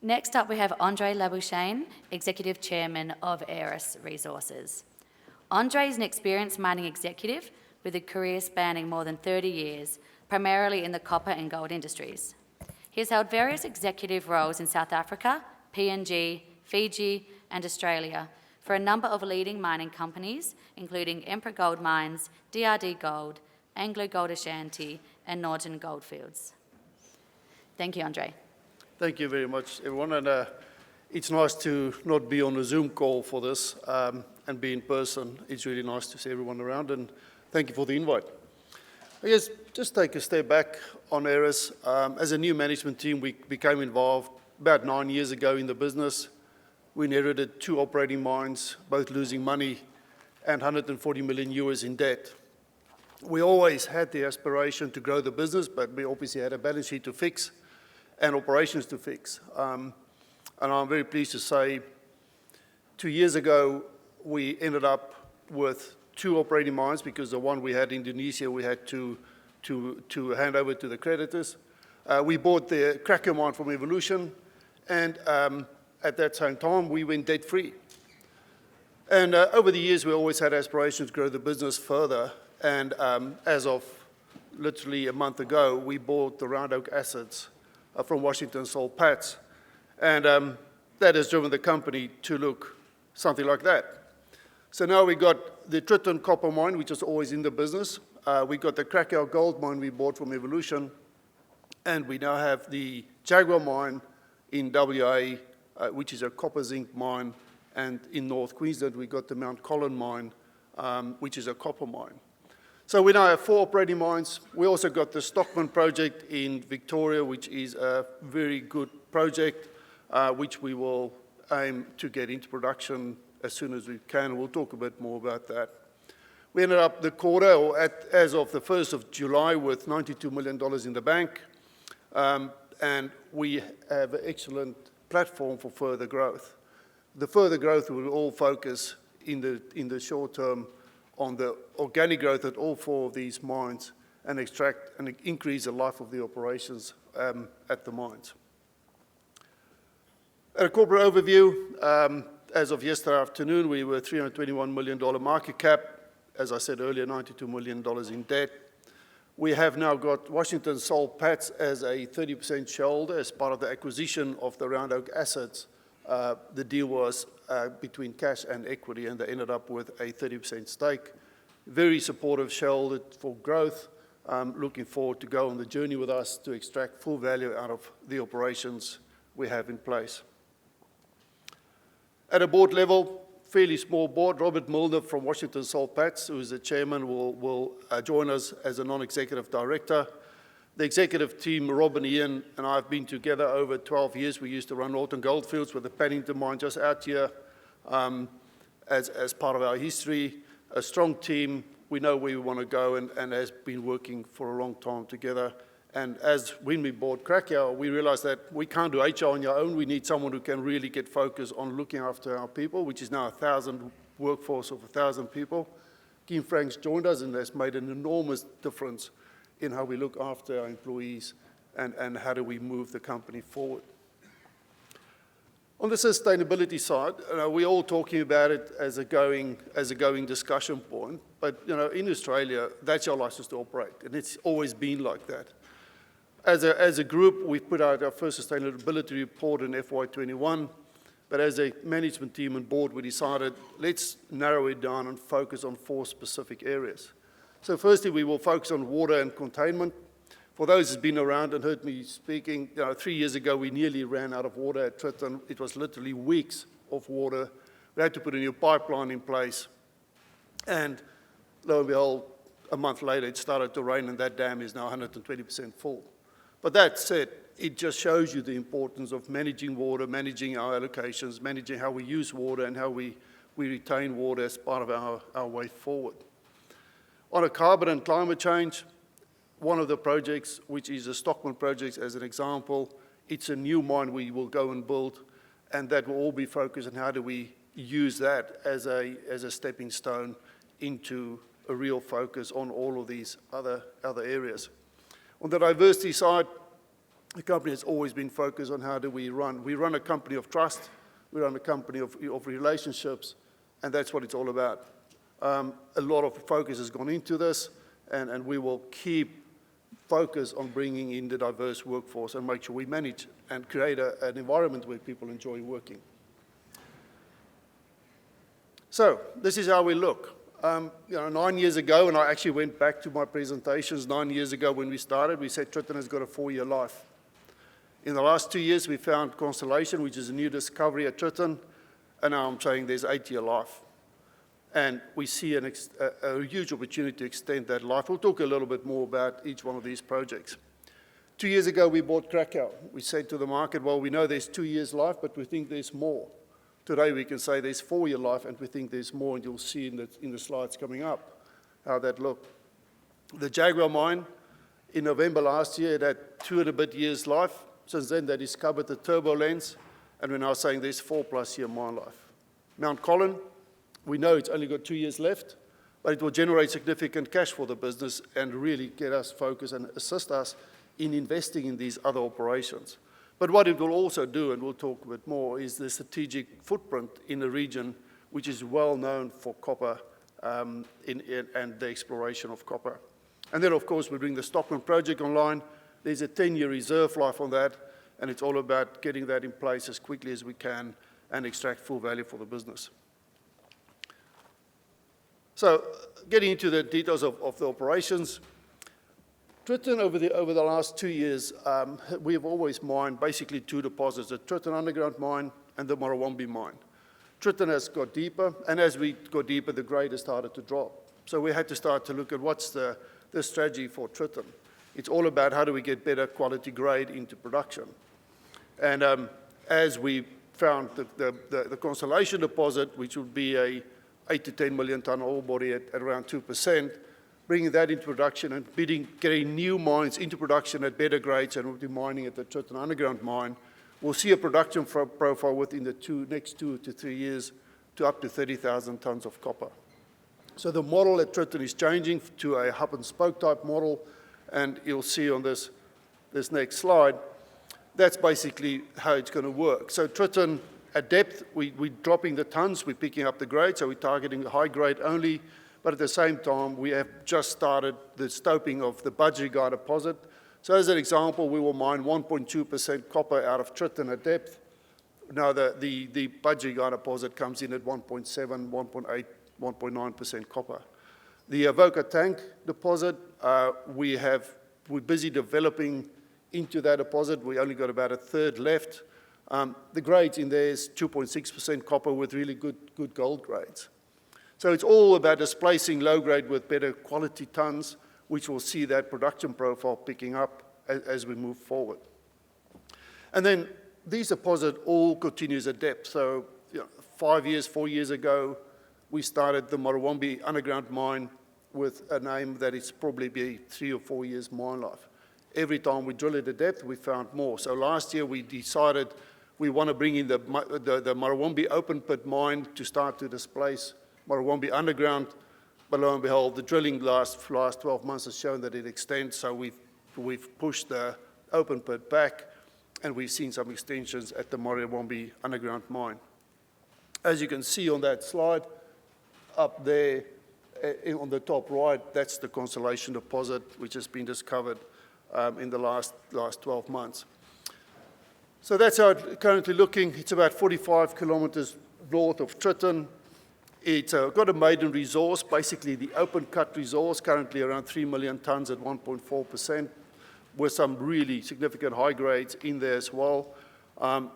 Next up, we have Andre Labuschagne, Executive Chairman of Aeris Resources. Andre is an experienced mining executive with a career spanning more than 30 years, primarily in the copper and gold industries. He has held various executive roles in South Africa, PNG, Fiji, and Australia for a number of leading mining companies, including Emperor Gold Mines, DRD Gold, Anglo Gold Ashanti, and Norton Goldfields. Thank you, Andre. Thank you very much, everyone. And it's nice to not be on a Zoom call for this and be in person. It's really nice to see everyone around, and thank you for the invite. I guess just take a step back on Aeris. As a new management team, we became involved about 9 years ago in the business. We inherited 2 operating mines, both losing money and 140 million euros in debt. We always had the aspiration to grow the business, but we obviously had a balance sheet to fix and operations to fix. And I'm very pleased to say 2 years ago, we ended up with 2 operating mines because the one we had in Indonesia, we had to hand over to the creditors. We bought the Krakow mine from Evolution, and at that same time, we went debt-free. And over the years, we always had aspirations to grow the business further. And as of literally a month ago, we bought the Round Oak assets from Washington Soul Patts. And that has driven the company to look something like that. So now we got the Tritton copper mine, which is always in the business. We got the Krakow gold mine we bought from Evolution. And we now have the Jaguar mine in WA, which is a copper zinc mine. And in North Queensland, we got the Mount Colin mine, which is a copper mine. So we now have 4 operating mines. We also got the Stockman Project in Victoria, which is a very good project, which we will aim to get into production as soon as we can. We'll talk a bit more about that. We ended up the quarter, or as of the 1st of July, with $92 million in the bank. And we have an excellent platform for further growth. The further growth will all focus in the short term on the organic growth at all 4 of these mines and extract and increase the life of the operations at the mines. At a corporate overview, as of yesterday afternoon, we were $321 million market cap. As I said earlier, $92 million in debt. We have now got Washington Soul Patts as a 30% shareholder as part of the acquisition of the Round Oak assets. The deal was between cash and equity, and they ended up with a 30% stake. Very supportive shareholder for growth. Looking forward to go on the journey with us to extract full value out of the operations we have in place. At a board level, fairly small board. Robert Milner from Washington Soul Patts, who is the chairman, will join us as a non-executive director. The executive team, Rob and Ian, and I have been together over 12 years. We used to run Norton Goldfields with the Paddington mine just out here as part of our history. A strong team. We know where we want to go and has been working for a long time together. And when we bought Krakow, we realized that we can't do HR on your own. We need someone who can really get focused on looking after our people, which is now 1,000 workforce of 1,000 people. Kim Franks joined us and has made an enormous difference in how we look after our employees and how do we move the company forward. On the sustainability side, we're all talking about it as a going discussion point, but in Australia, that's your license to operate, and it's always been like that. As a group, we've put out our first sustainability report in FY21, but as a management team and board, we decided let's narrow it down and focus on 4 specific areas. So firstly, we will focus on water and containment. For those who've been around and heard me speaking, 3 years ago, we nearly ran out of water at Tritton. It was literally weeks of water. We had to put a new pipeline in place. And lo and behold, a month later, it started to rain, and that dam is now 120% full. But that said, it just shows you the importance of managing water, managing our allocations, managing how we use water, and how we retain water as part of our way forward. On a carbon and climate change, one of the projects, which is the Stockman Project as an example, it's a new mine we will go and build, and that will all be focused on how do we use that as a stepping stone into a real focus on all of these other areas. On the diversity side, the company has always been focused on how do we run. We run a company of trust, we run a company of relationships, and that's what it's all about. A lot of focus has gone into this, and we will keep focus on bringing in the diverse workforce and make sure we manage and create an environment where people enjoy working. So this is how we look. 9 years ago, and I actually went back to my presentations 9 years ago when we started, we said Tritton has got a 4-year life. In the last 2 years, we found Constellation, which is a new discovery at Tritton, and now I'm saying there's 8-year life. And we see a huge opportunity to extend that life. We'll talk a little bit more about each one of these projects. 2 years ago, we bought Krakow. We said to the market, well, we know there's 2 years life, but we think there's more. Today, we can say there's 4-year life, and we think there's more, and you'll see in the slides coming up how that looked. The Jaguar mine, in November last year, it had 2 and a bit years life. Since then, they discovered the turbo lens, and we're now saying there's 4+ year mine life. Mount Colin, we know it's only got 2 years left, but it will generate significant cash for the business and really get us focused and assist us in investing in these other operations. But what it will also do, and we'll talk a bit more, is the strategic footprint in a region which is well known for copper and the exploration of copper. And then, of course, we bring the Stockman Project online. There's a 10-year reserve life on that, and it's all about getting that in place as quickly as we can and extract full value for the business. So, getting into the details of the operations, Tritton, over the last 2 years, we have always mined basically 2 deposits, the Tritton underground mine and the Murrawambi mine. Tritton has got deeper, and as we got deeper, the grade has started to drop. So we had to start to look at what's the strategy for Tritton. It's all about how do we get better quality grade into production. And as we found the Constellation Deposit, which would be a 8 to 10 million ton ore body at around 2%, bringing that into production and getting new mines into production at better grades, and we'll be mining at the Tritton underground mine, we'll see a production profile within the next 2 to 3 years to up to 30,000 tons of copper. So the model at Tritton is changing to a hub and spoke type model, and you'll see on this next slide, that's basically how it's going to work. So Tritton, at depth, we're dropping the tons, we're picking up the grade, so we're targeting high grade only. But at the same time, we have just started the stoping of the Budgerigar deposit. So as an example, we will mine 1.2% copper out of Tritton at depth. Now the Budgerigar deposit comes in at 1.7, 1.8, 1.9% copper. The Avoca Tank deposit, we're busy developing into that deposit. We only got about a third left. The grades in there is 2.6% copper with really good gold grades. So it's all about displacing low grade with better quality tons, which will see that production profile picking up as we move forward. And then these deposits all continues at depth. So 4 years ago, we started the Murrawambi underground mine with an aim that it's probably be 3 or 4 years mine life. Every time we drill it at depth, we found more. So last year we decided we want to bring in the Murrawambi open pit mine to start to displace Murrawambi underground, but lo and behold, the drilling last 12 months has shown that it extends, so we've pushed the open pit back, and we've seen some extensions at the Murrawambi underground mine. As you can see on that slide, up there on the top right, that's the Constellation Deposit, which has been discovered in the last 12 months. So that's how it's currently looking. It's about 45 kilometers north of Tritton. It's got a maiden resource, basically the open cut resource, currently around 3 million tons at 1.4%, with some really significant high grades in there as well.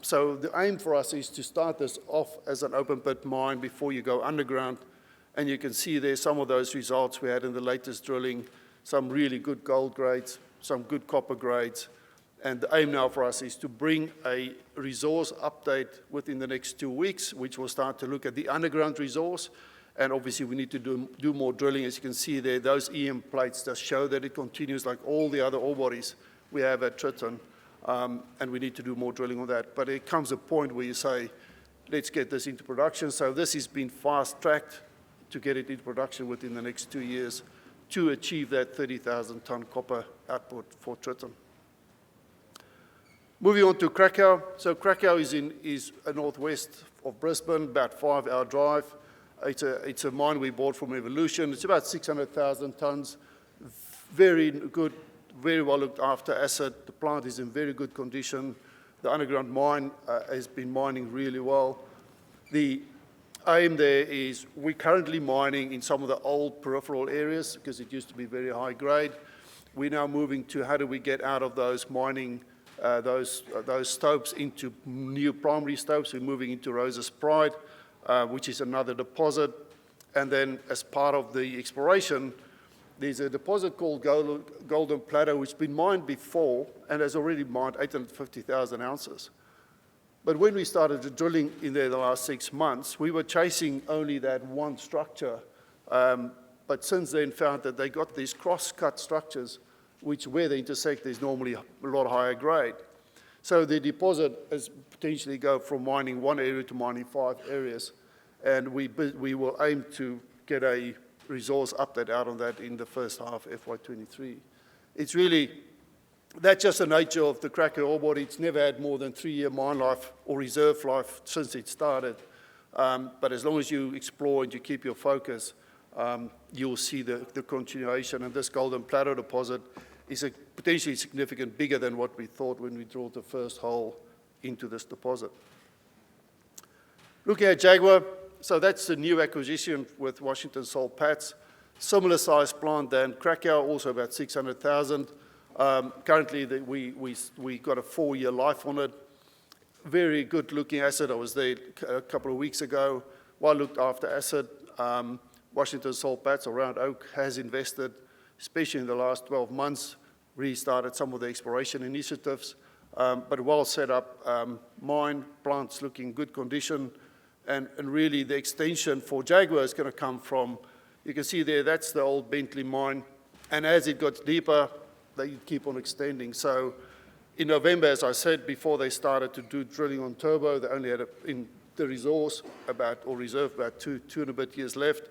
So the aim for us is to start this off as an open pit mine before you go underground. And you can see there some of those results we had in the latest drilling, some really good gold grades, some good copper grades. And the aim now for us is to bring a resource update within the next 2 weeks, which will start to look at the underground resource. And obviously we need to do more drilling. As you can see there, those EM plates just show that it continues like all the other ore bodies we have at Tritton. And we need to do more drilling on that. But it comes a point where you say, let's get this into production. So this has been fast-tracked to get it into production within the next 2 years to achieve that 30,000 ton copper output for Tritton. Moving on to Krakow. So Krakow is northwest of Brisbane, about 5-hour drive. It's a mine we bought from Evolution. It's about 600,000 tonnes. Very good, very well looked after asset. The plant is in very good condition. The underground mine has been mining really well. The aim there is we're currently mining in some of the old peripheral areas because it used to be very high grade. We're now moving to how do we get out of those mining, those stopes into new primary stopes. We're moving into Rosa's Pride, which is another deposit. And then as part of the exploration, there's a deposit called Golden Plateau, which has been mined before and has already mined 850,000 ounces. But when we started drilling in there the last 6 months, we were chasing only that one structure. But since then found that they got these cross-cut structures, which where they intersect is normally a lot higher grade. So the deposit has potentially go from mining one area to mining 5 areas. And we will aim to get a resource update out on that in the first half FY23. It's really, that's just the nature of the Krakow ore body. It's never had more than 3-year mine life or reserve life since it started. But as long as you explore and you keep your focus, you'll see the continuation. And this Golden Plateau deposit is potentially significant bigger than what we thought when we drilled the first hole into this deposit. Looking at Jaguar, so that's the new acquisition with Washington Salt Pats. Similar size plant than Krakow, also about 600,000. Currently, we got a 4-year life on it. Very good looking asset. I was there a couple of weeks ago. Well looked after asset. Washington Salt Pats around Oak has invested, especially in the last 12 months, restarted some of the exploration initiatives. But well set up mine, plants looking good condition. And really the extension for Jaguar is going to come from, you can see there, that's the old Bentley mine. And as it got deeper, they keep on extending. So in November, as I said, before they started to do drilling on Turbo, they only had in the resource reserve about two and a bit years left.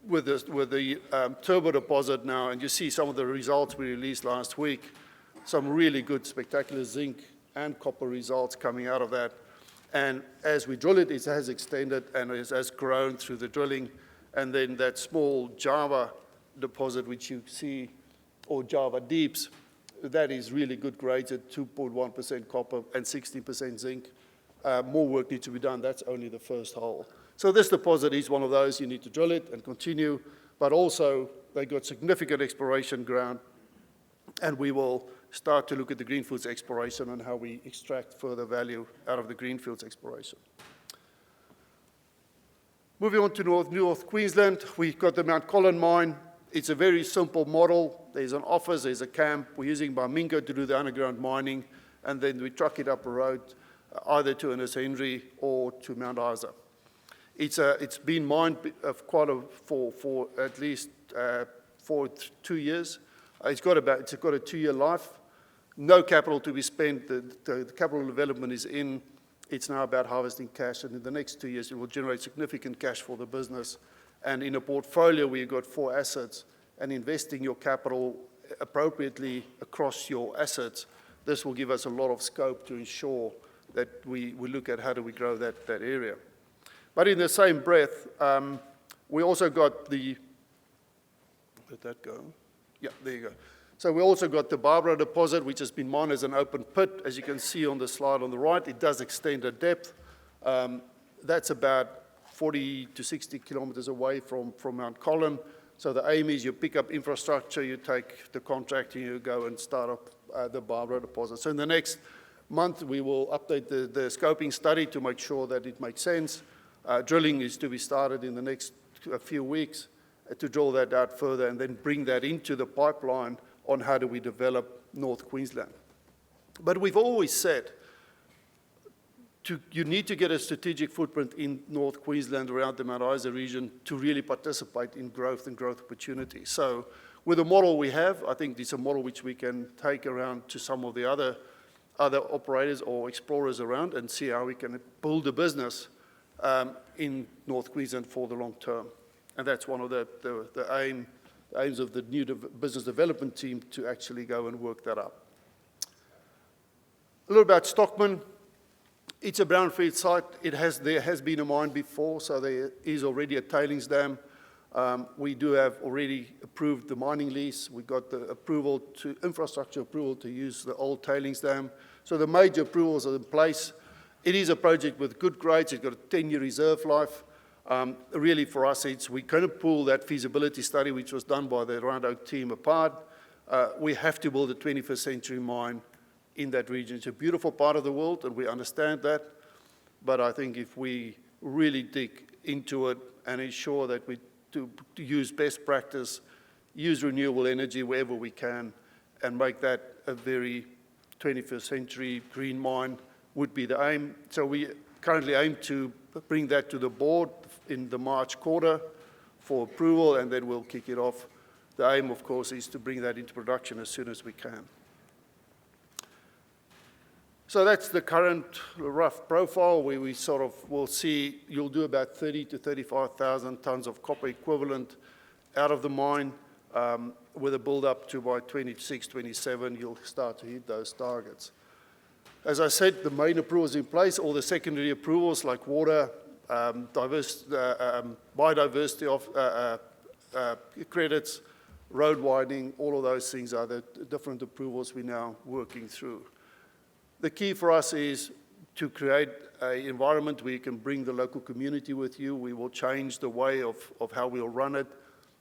With the Turbo deposit now, and you see some of the results we released last week, some really good spectacular zinc and copper results coming out of that. And as we drill it, it has extended and it has grown through the drilling. And then that small Java deposit, which you see, or Java Deeps, that is really good grades at 2.1% copper and 60% zinc. More work needs to be done. That's only the first hole. So this deposit is one of those. You need to drill it and continue. But also, they got significant exploration ground. And we will start to look at the greenfields exploration and how we extract further value out of the greenfields exploration. Moving on to North Queensland, we've got the Mount Colin mine. It's a very simple model. There's an office, there's a camp. We're using Barminco to do the underground mining, and then we truck it up a road, either to Ernest Henry or to Mount Isa. It's been mined for at least 2 years. It's got a 2-year life. No capital to be spent. The capital development is in. It's now about harvesting cash, and in the next 2 years, it will generate significant cash for the business. And in a portfolio where you've got 4 assets and investing your capital appropriately across your assets, this will give us a lot of scope to ensure that we look at how do we grow that area. But in the same breath, we also got the, let that go. Yeah, there you go. So we also got the Barbara deposit, which has been mined as an open pit. As you can see on the slide on the right, it does extend at depth. That's about 40 to 60 kilometers away from Mount Colin. So the aim is you pick up infrastructure, you take the contract, and you go and start up the Barbara deposit. So in the next month, we will update the scoping study to make sure that it makes sense. Drilling is to be started in the next few weeks to drill that out further and then bring that into the pipeline on how do we develop North Queensland. But we've always said you need to get a strategic footprint in North Queensland around the Mount Isa region to really participate in growth and growth opportunities. So with the model we have, I think it's a model which we can take around to some of the other operators or explorers around and see how we can build a business in North Queensland for the long term. And that's one of the aims of the new business development team to actually go and work that up. A little about Stockman. It's a brownfield site. There has been a mine before, so there is already a tailings dam. We do have already approved the mining lease. We got the infrastructure approval to use the old tailings dam. So the major approvals are in place. It is a project with good grades. It's got a 10-year reserve life. Really for us, we kind of pull that feasibility study, which was done by the Round Oak team, apart. We have to build a 21st century mine in that region. It's a beautiful part of the world, and we understand that. But I think if we really dig into it and ensure that we to use best practice, use renewable energy wherever we can, and make that a very 21st century green mine would be the aim. So we currently aim to bring that to the board in the March quarter for approval, and then we'll kick it off. The aim, of course, is to bring that into production as soon as we can. So that's the current rough profile where we sort of will see you'll do about 30 to 35,000 tons of copper equivalent out of the mine, with a build-up to by 26, 27, you'll start to hit those targets. As I said, the main approvals in place, all the secondary approvals like water, biodiversity credits, road widening, all of those things are the different approvals we're now working through. The key for us is to create an environment where you can bring the local community with you. We will change the way of how we'll run it.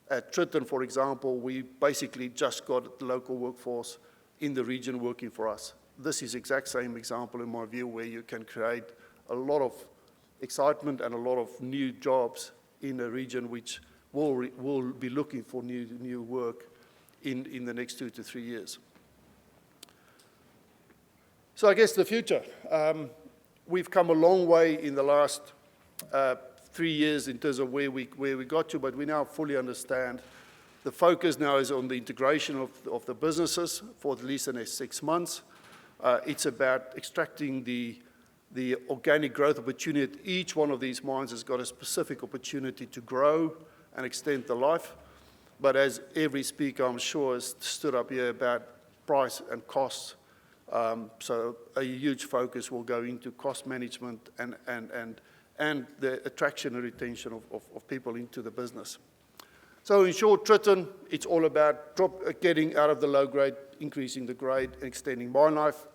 At Tritton, for example, we basically just got the local workforce in the region working for us. This is the exact same example, in my view, where you can create a lot of excitement and a lot of new jobs in a region which will be looking for new work in the next 2 to 3 years. So I guess the future. We've come a long way in the last 3 years in terms of where we got to, but we now fully understand. The focus now is on the integration of the businesses for at least the next 6 months. It's about extracting the organic growth opportunity. Each one of these mines has got a specific opportunity to grow and extend the life. But as every speaker, I'm sure, has stood up here about price and costs. So a huge focus will go into cost management and the attraction and retention of people into the business. So in short, Tritton, it's all about getting out of the low grade, increasing the grade, and extending mine life.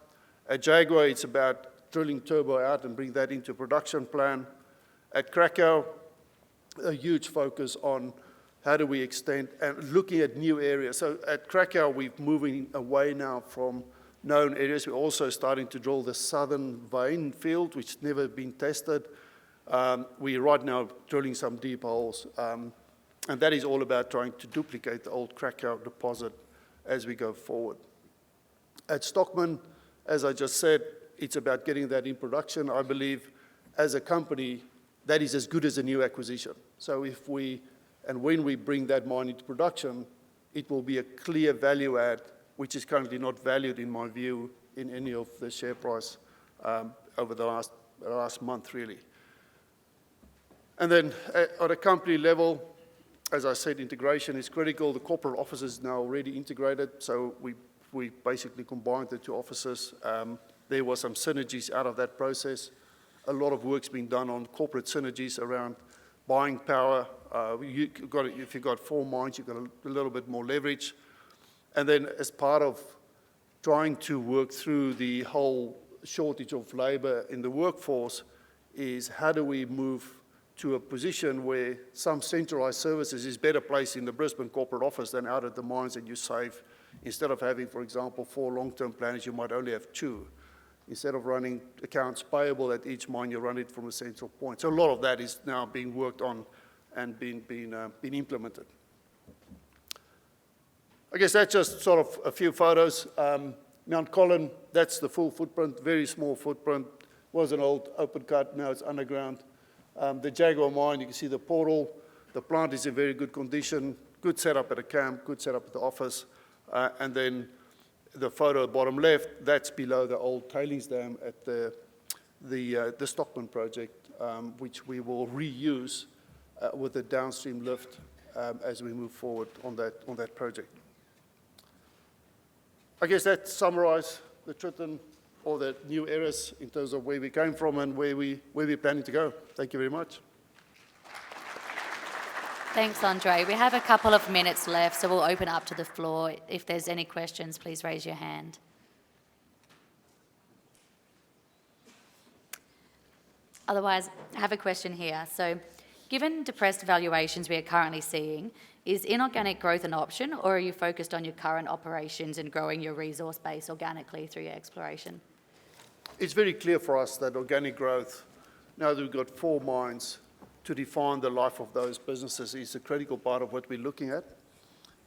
At Jaguar, it's about drilling Turbo out and bring that into a production plan. At Krakow, a huge focus on how do we extend and looking at new areas. So at Krakow, we're moving away now from known areas. We're also starting to drill the southern vein field, which has never been tested. We're right now drilling some deep holes, and that is all about trying to duplicate the old Krakow deposit as we go forward. At Stockman, as I just said, it's about getting that in production. I believe as a company, that is as good as a new acquisition. So when we bring that mine into production, it will be a clear value add, which is currently not valued, in my view, in any of the share price over the last month, really. And then at a company level, as I said, integration is critical. The corporate office is now already integrated, so we basically combined the two offices. There were some synergies out of that process. A lot of work's been done on corporate synergies around buying power. If you've got 4 mines, you've got a little bit more leverage. And then as part of trying to work through the whole shortage of labor in the workforce is how do we move to a position where some centralized services is better placed in the Brisbane corporate office than out at the mines, and you save, instead of having, for example, 4 long-term planners, you might only have 2. Instead of running accounts payable at each mine, you run it from a central point. So a lot of that is now being worked on and being implemented. I guess that's just sort of a few photos. Mount Colin, that's the full footprint, very small footprint. Was an old open cut, now it's underground. The Jaguar mine, you can see the portal. The plant is in very good condition, good setup at a camp, good setup at the office. And then the photo at bottom left, that's below the old tailings dam at the Stockman Project, which we will reuse with the downstream lift as we move forward on that project. I guess that summarizes the Tritton or the new Aeris in terms of where we came from and where we're planning to go. Thank you very much. Thanks, Andre. We have a couple of minutes left, so we'll open up to the floor. If there's any questions, please raise your hand. Otherwise, I have a question here. So, given depressed valuations we are currently seeing, is inorganic growth an option, or are you focused on your current operations and growing your resource base organically through your exploration? It's very clear for us that organic growth, now that we've got 4 mines, to define the life of those businesses is a critical part of what we're looking at.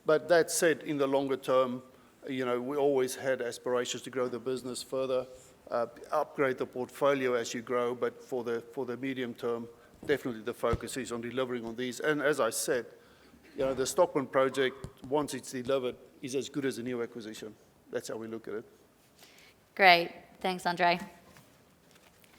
But that said, in the longer term, we always had aspirations to grow the business further, upgrade the portfolio as you grow, but for the medium term, definitely the focus is on delivering on these. And as I said, the Stockman Project, once it's delivered, is as good as a new acquisition. That's how we look at it. Great. Thanks, Andre.